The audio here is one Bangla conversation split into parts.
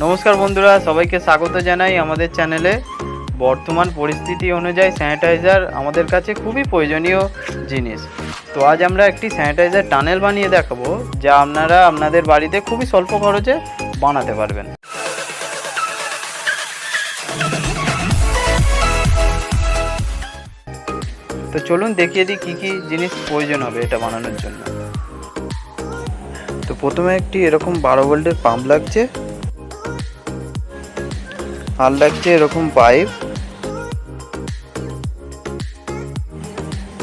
নমস্কার বন্ধুরা, সবাইকে স্বাগত জানাই আমাদের চ্যানেলে। বর্তমান পরিস্থিতি অনুযায়ী স্যানিটাইজার আমাদের কাছে খুবই প্রয়োজনীয় জিনিস। তো আজ আমরা একটি স্যানিটাইজার টানেল বানিয়ে দেখাবো, যা আপনারা আপনাদের বাড়িতে খুবই স্বল্প খরচে বানাতে পারবেন। তো চলুন দেখিয়ে দিই কী কী জিনিস প্রয়োজন হবে এটা বানানোর জন্য। তো প্রথমে একটি এরকম 12 ভোল্টের পাম্প লাগছে, আর লাগছে এরকম পাইপ,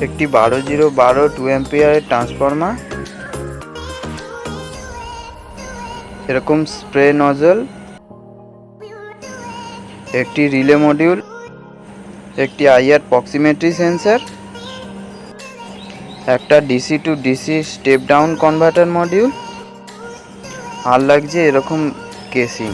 একটি 12-0-12 2 অ্যাম্পিয়ারের ট্রান্সফরমার, এরকম স্প্রে নজল, একটি রিলে মডিউল, একটি আইআর প্রক্সিমেট্রি সেন্সর, একটা DC to DC step down converter module, আর লাগছে এরকম কেসিং।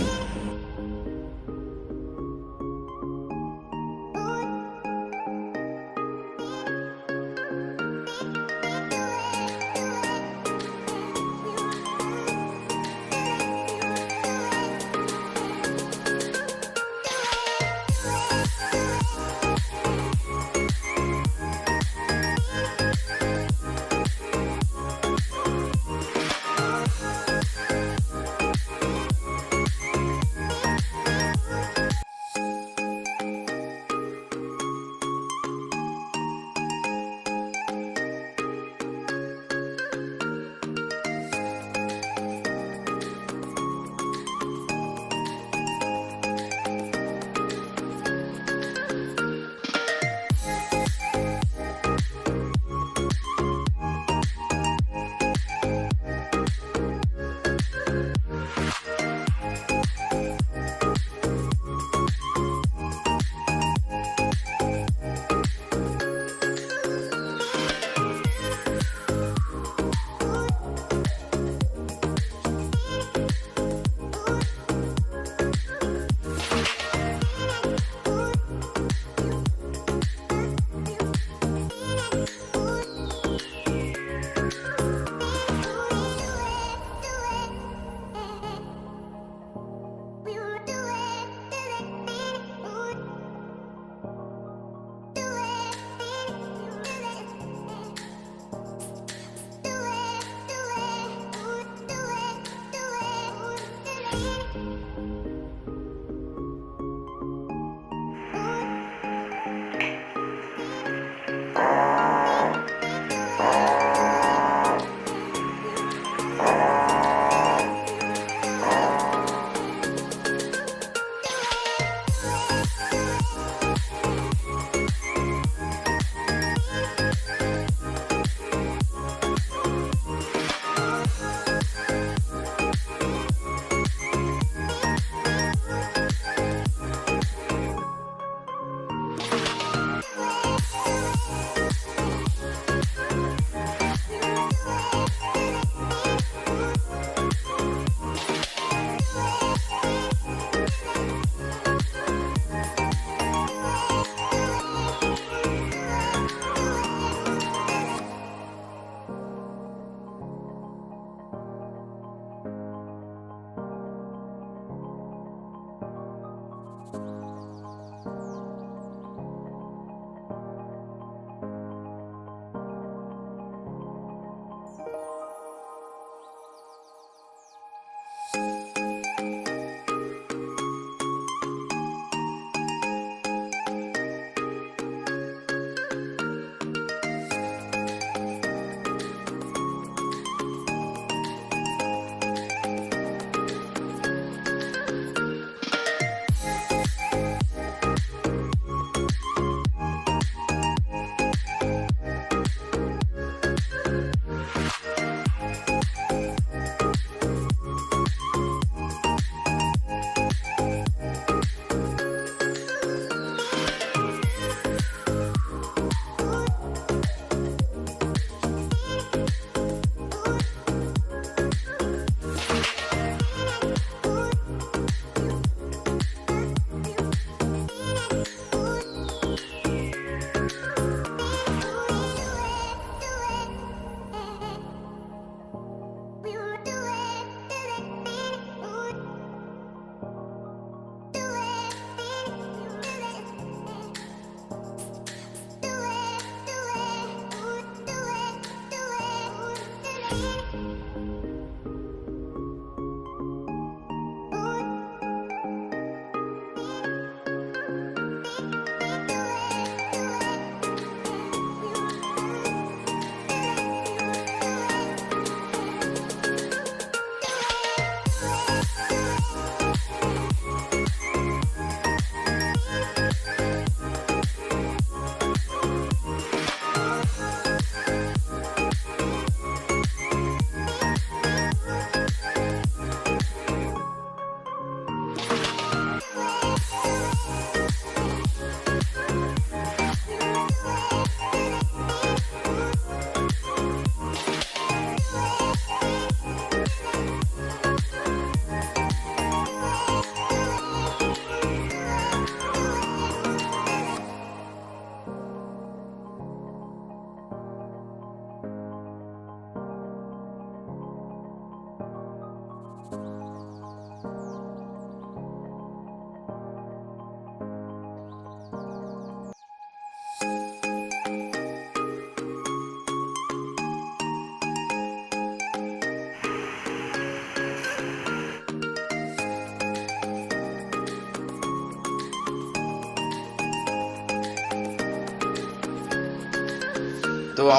তো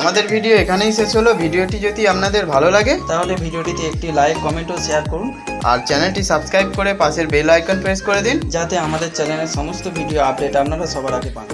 আমাদের ভিডিও এখানেই শেষ হলো। ভিডিওটি যদি আপনাদের ভালো লাগে তাহলে ভিডিওটিতে একটি লাইক, কমেন্ট ও শেয়ার করুন। আর চ্যানেলটি সাবস্ক্রাইব করে পাশের বেল আইকন প্রেস করে দিন, যাতে আমাদের চ্যানেলের সমস্ত ভিডিও আপডেট আপনারা সবার আগে পান।